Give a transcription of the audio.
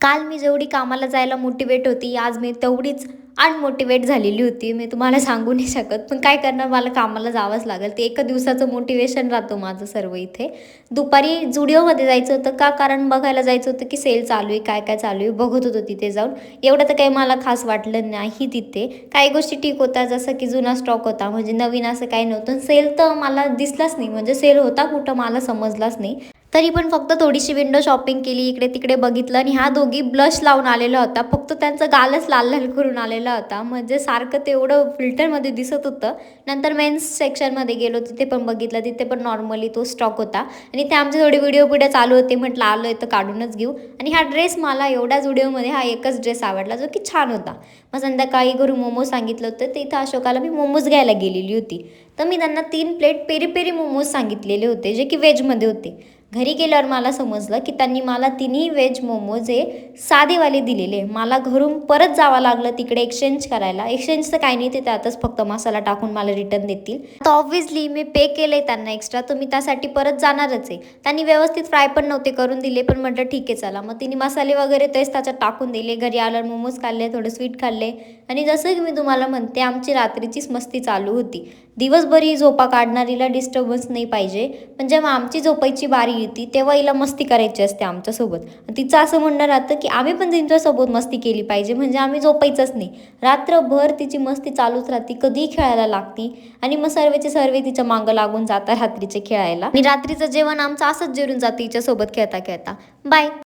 काल मी जेवढी कामाला जायला मोटिवेट होती, आज मी तेवढीच अनमोटिवेट झालेली होती. मी तुम्हाला सांगू नाही शकत. पण काय करणार, मला कामाला जावंच लागेल. ते एका दिवसाचं मोटिवेशन राहतं माझं सर्व इथे. दुपारी Zudio जायचं होतं का? कारण बघायला जायचं होतं की सेल चालू आहे, काय-काय चालू आहे, बघत होतो तिथे जाऊन. एवढं तर काही मला खास वाटलं नाही तिथे. काही गोष्टी ठीक होत्या, जसं की जुना स्टॉक होता, म्हणजे नवीन असं काही नव्हतं. सेल तर मला दिसलाच नाही, म्हणजे सेल होता कुठं मला समजलाच नाही. तरी पण फक्त थोडीशी विंडो शॉपिंग केली, इकडे-तिकडे बघितलं आणि ह्या दोघी ब्लश लावून आलेल्या होत्या. फक्त त्यांचा गालच लाल-लाल करून आलेला होता. म्हणजे सारखं तेवढं फिल्टरमध्ये दिसत होतं. नंतर मेन्स सेक्शनमध्ये गेलो, तिथे पण बघितलं, तिथे पण नॉर्मली तो स्टॉक होता आणि ते आमचे थोडे व्हिडिओ पुढे चालू होते. म्हटलं आलोय तर काढूनच घेऊ आणि हा ड्रेस मला एवढ्या Zudio हा एकच ड्रेस आवडला, जो की छान होता. मग संध्याकाळी घरून मोमोज सांगितलं होतं, तर इथं अशोकाला मी मोमोज घ्यायला गेलेली होती. तर मी त्यांना 3 प्लेट पेरी-पेरी मोमोज सांगितलेले होते, जे की व्हेजमध्ये होते. घरी गेल्यावर मला समजलं की त्यांनी मला तिन्ही व्हेज मोमोज हे साधेवाले दिलेले. मला घरून परत जावं लागलं तिकडे एक्सचेंज करायला. एक्सचेंज तर काही नाही, ते त्यातच फक्त मसाला टाकून मला रिटर्न देतील. तर ऑब्व्हियसली मी पे केलं आहे त्यांना एक्स्ट्रा, तर मी त्यासाठी परत जाणारच आहे. त्यांनी व्यवस्थित फ्राय पण नव्हते करून दिले, पण म्हटलं ठीक आहे चला. मग तिने मसाले वगैरे तेच त्याच्यात टाकून दिले. घरी आल्यावर मोमोज खाल्ले, थोडं स्वीट खाल्ले आणि जसं की मी तुम्हाला म्हणते, आमची रात्रीचीच मस्ती चालू होती. दिवसभर झोपा काढणारीला डिस्टर्बन्स नाही पाहिजे, पण जेव्हा आमची झोपायची बारी येते तेव्हा हिला मस्ती करायची असते आमच्यासोबत. तिचं असं म्हणणं राहतं की आम्ही पण तिच्यासोबत मस्ती केली पाहिजे, म्हणजे आम्ही झोपायचंच नाही. रात्रभर तिची मस्ती चालूच राहते, कधीही खेळायला लागती आणि मग सर्वेचे सर्व तिच्या मागं लागून जातात रात्रीचे खेळायला आणि रात्रीचं जेवण आमचं असंच जिरून जातं हिच्यासोबत खेळता खेळता. बाय.